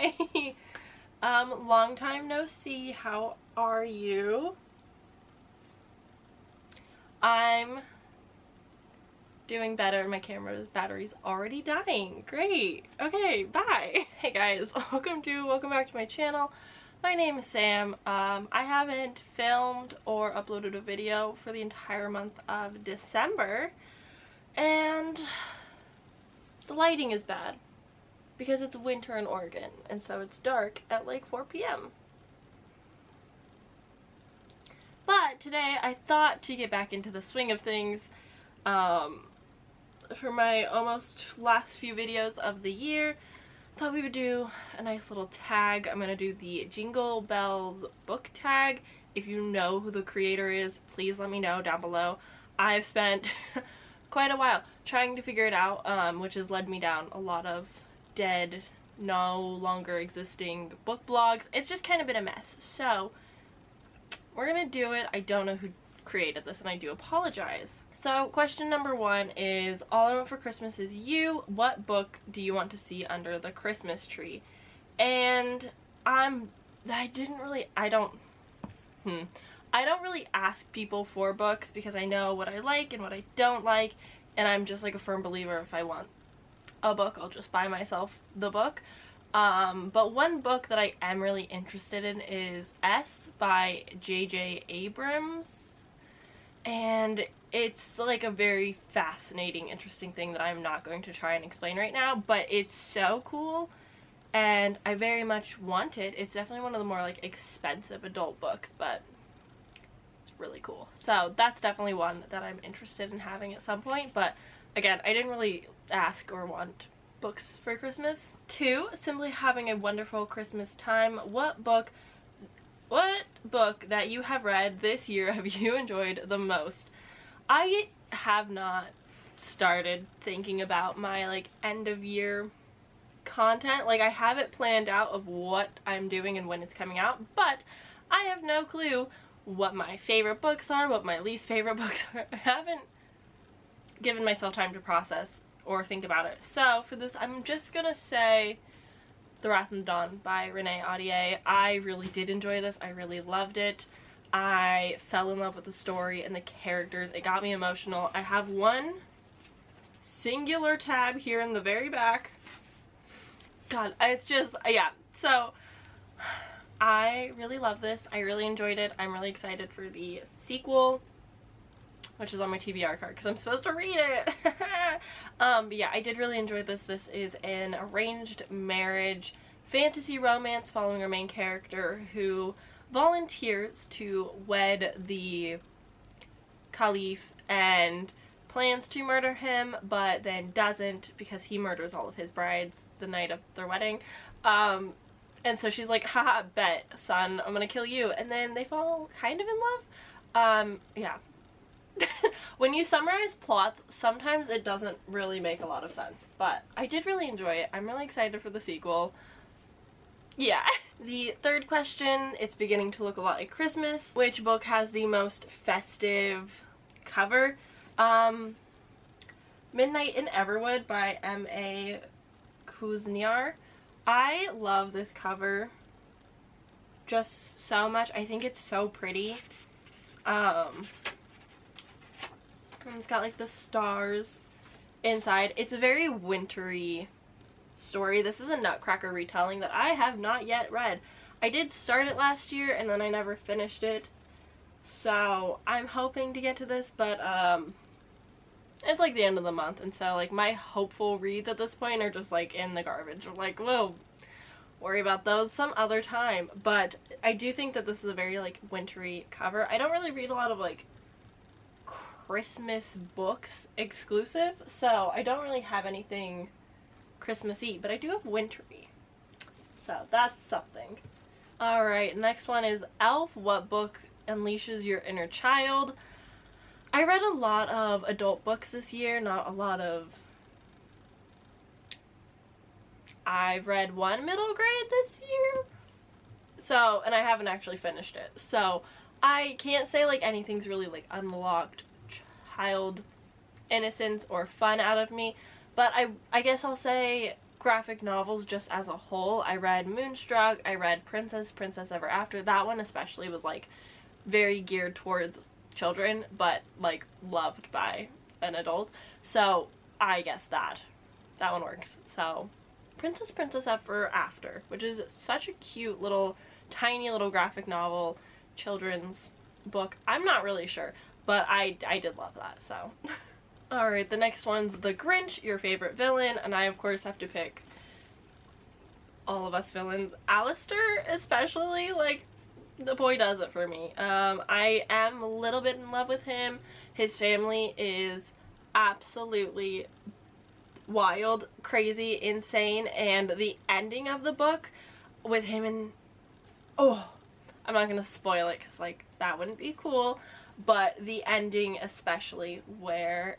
Hi! Long time no see. How are you? I'm doing better. My camera's battery's already dying. Great. Okay, bye. Hey guys, welcome back to my channel. My name is Sam. I haven't filmed or uploaded a video for the entire month of December, and the lighting is bad because it's winter in Oregon, and so it's dark at like 4 p.m. But today I thought to get back into the swing of things for my almost last few videos of the year. Thought we would do a nice little tag. I'm gonna do the Jingle Bells book tag. If you know who the creator is, please let me know down below. I've spent quite a while trying to figure it out, which has led me down a lot of dead, no longer existing book blogs. It's just kind of been a mess. So we're gonna do it. I don't know who created this and I do apologize. So question number one is, all I want for Christmas is you. What book do you want to see under the Christmas tree? And I don't really ask people for books because I know what I like and what I don't like, and I'm just like a firm believer if I want a book, I'll just buy myself the book. But one book that I am really interested in is S by J.J. Abrams, and it's like a very fascinating, interesting thing that I'm not going to try and explain right now, but it's so cool and I very much want it. It's definitely one of the more like expensive adult books, but it's really cool. So that's definitely one that I'm interested in having at some point, but again, I didn't really ask or want books for Christmas. 2, simply having a wonderful Christmas time. What book that you have read this year have you enjoyed the most? I have not started thinking about my like end of year content. Like, I have it planned out of what I'm doing and when it's coming out, but I have no clue what my favorite books are, what my least favorite books are. I haven't given myself time to process or think about it. So for this, I'm just gonna say The Wrath and the Dawn by Renee Audier. I really did enjoy this. I really loved it. I fell in love with the story and the characters. It got me emotional. I have one singular tab here in the very back. God, it's just, yeah. So I really love this. I really enjoyed it. I'm really excited for the sequel, which is on my TBR card because I'm supposed to read it. But yeah, I did really enjoy this. This is an arranged marriage fantasy romance following our main character who volunteers to wed the Caliph and plans to murder him, but then doesn't because he murders all of his brides the night of their wedding. And so she's like, haha, bet, son, I'm gonna kill you. And then they fall kind of in love. Yeah. When you summarize plots, sometimes it doesn't really make a lot of sense, but I did really enjoy it. I'm really excited for the sequel. Yeah. The third question, it's beginning to look a lot like Christmas. Which book has the most festive cover? Midnight in Everwood by M.A. Kuzniar. I love this cover just so much. I think it's so pretty. And it's got like the stars inside. It's a very wintry story. This is a Nutcracker retelling that I have not yet read. I did start it last year and then I never finished it. So I'm hoping to get to this, but it's like the end of the month, and so like my hopeful reads at this point are just like in the garbage. I'm like, we'll worry about those some other time. But I do think that this is a very like wintry cover. I don't really read a lot of like Christmas books exclusive, so I don't really have anything Christmassy, but I do have wintry, so that's something. Alright, next one is Elf. What book unleashes your inner child? I read a lot of adult books this year, not a lot of... I've read one middle grade this year, so, and I haven't actually finished it, so I can't say like anything's really like unlocked child innocence or fun out of me, but I guess I'll say graphic novels just as a whole. I read Moonstruck, I read Princess Ever After. That one especially was like very geared towards children, but like loved by an adult. So I guess that one works. So Princess Ever After, which is such a cute little, tiny little graphic novel, children's book. I'm not really sure, but I did love that, so. Alright, the next one's The Grinch, your favorite villain, and I of course have to pick all of us villains. Alistair especially, like, the boy does it for me. I am a little bit in love with him. His family is absolutely wild, crazy, insane, and the ending of the book with him and, oh, I'm not gonna spoil it because, like, that wouldn't be cool, but the ending especially where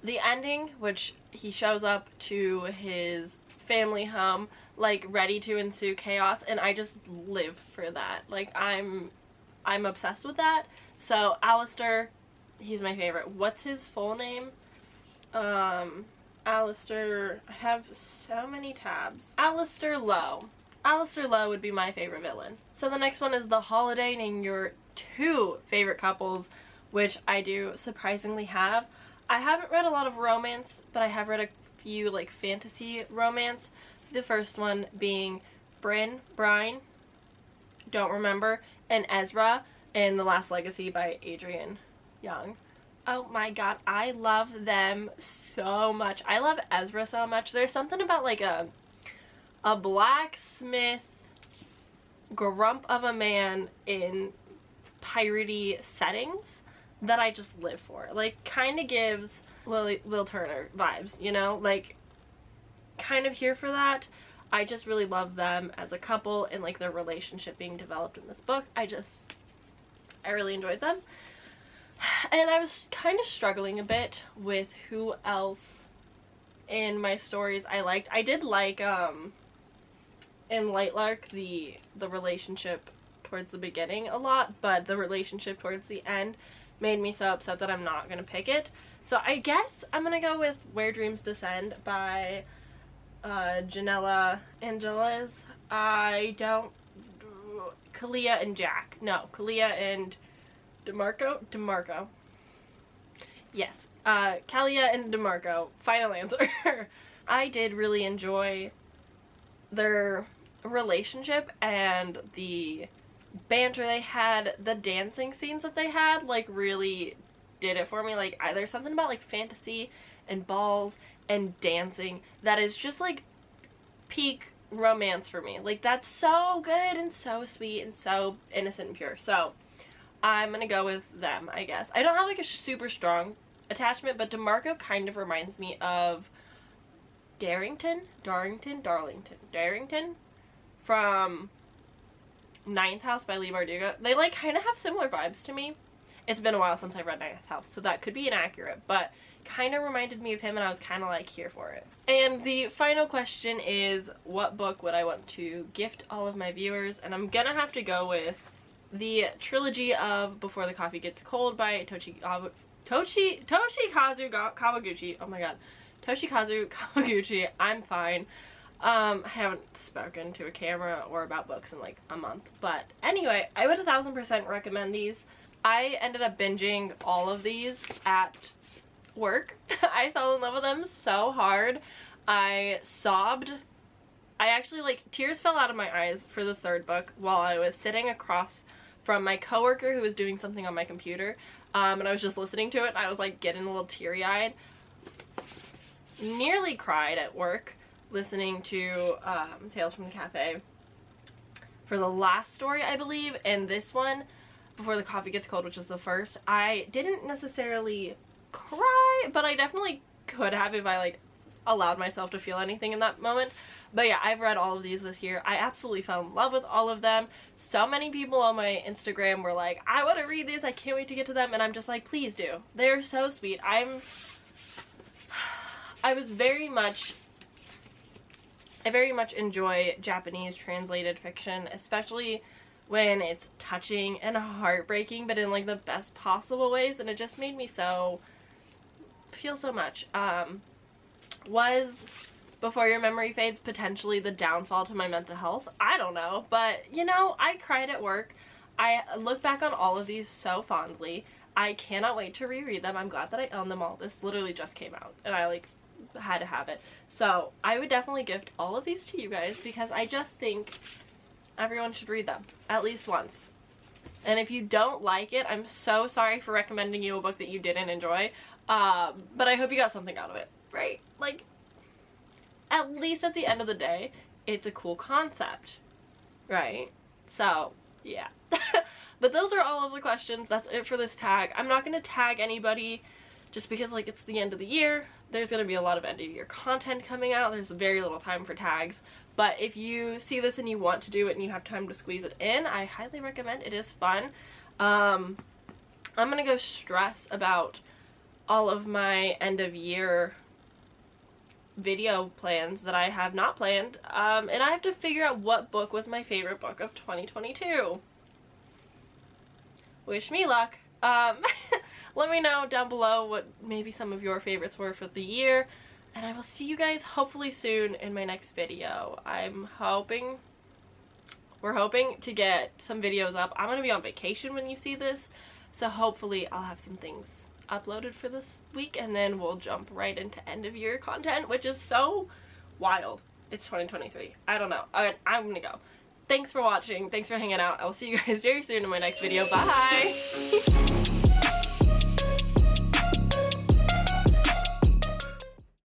the ending, which he shows up to his family home, like, ready to ensue chaos, and I just live for that. Like, I'm obsessed with that. So Alistair, he's my favorite. What's his full name? Alistair, I have so many tabs. Alistair Lowe. Alistair Lowe would be my favorite villain. So the next one is The Holiday. Name your 2 favorite couples, which I do surprisingly have. I haven't read a lot of romance, but I have read a few like fantasy romance. The first one being Bryn, don't remember, and Ezra in The Last Legacy by Adrian Young. Oh my god, I love them so much. I love Ezra so much. There's something about like a blacksmith grump of a man in piratey settings that I just live for. Like, kind of gives Will Turner vibes, you know? Like, kind of here for that. I just really love them as a couple and like their relationship being developed in this book. I really enjoyed them. And I was kind of struggling a bit with who else in my stories I liked. I did like in Lightlark the relationship towards the beginning a lot, but the relationship towards the end made me so upset that I'm not gonna pick it. So I guess I'm gonna go with Where Dreams Descend by Janella Angeles. Kalia and Jack. No, Kalia and DeMarco. Yes. Kalia and DeMarco. Final answer. I did really enjoy their relationship and the banter they had. The dancing scenes that they had, like, really did it for me. Like, there's something about, like, fantasy and balls and dancing that is just, like, peak romance for me. Like, that's so good and so sweet and so innocent and pure. So I'm gonna go with them, I guess. I don't have like a super strong attachment, but DeMarco kind of reminds me of Darrington from Ninth House by Leigh Bardugo. They like kind of have similar vibes to me. It's been a while since I've read Ninth House, so that could be inaccurate, but kind of reminded me of him and I was kind of like here for it. And the final question is, what book would I want to gift all of my viewers? And I'm gonna have to go with the trilogy of Before the Coffee Gets Cold by Toshikazu Kawaguchi. Oh my god. Toshikazu Kawaguchi. I'm fine. I haven't spoken to a camera or about books in like a month. But anyway, I would 1000% recommend these. I ended up binging all of these at work. I fell in love with them so hard. I sobbed. I actually, like, tears fell out of my eyes for the 3rd book while I was sitting across from my coworker who was doing something on my computer, and I was just listening to it, and I was like getting a little teary-eyed. Nearly cried at work listening to Tales from the Cafe for the last story, I believe, and this one, Before the Coffee Gets Cold, which is the first. I didn't necessarily cry, but I definitely could have if I like allowed myself to feel anything in that moment. But yeah, I've read all of these this year. I absolutely fell in love with all of them. So many people on my Instagram were like, I want to read these, I can't wait to get to them, and I'm just like, please do. They're so sweet. I very much enjoy Japanese translated fiction, especially when it's touching and heartbreaking, but in like the best possible ways, and it just made me feel so much. Was Before Your Memory Fades potentially the downfall to my mental health? I don't know, but you know, I cried at work. I look back on all of these so fondly. I cannot wait to reread them. I'm glad that I own them all. This literally just came out and I like had to have it. So I would definitely gift all of these to you guys because I just think everyone should read them at least once. And if you don't like it, I'm so sorry for recommending you a book that you didn't enjoy. But I hope you got something out of it, right? Like, at least at the end of the day, it's a cool concept, right? So, yeah. But those are all of the questions. That's it for this tag. I'm not going to tag anybody just because, like, it's the end of the year. There's going to be a lot of end of year content coming out. There's very little time for tags. But if you see this and you want to do it and you have time to squeeze it in, I highly recommend. It is fun. I'm going to go stress about all of my end of year video plans that I have not planned. And I have to figure out what book was my favorite book of 2022. Wish me luck. Let me know down below what maybe some of your favorites were for the year, and I will see you guys hopefully soon in my next video. We're hoping to get some videos up. I'm gonna be on vacation when you see this, so hopefully I'll have some things uploaded for this week, and then we'll jump right into end of year content, which is so wild. It's 2023. I don't know. I'm gonna go. Thanks for watching. Thanks for hanging out. I'll see you guys very soon in my next video. Bye!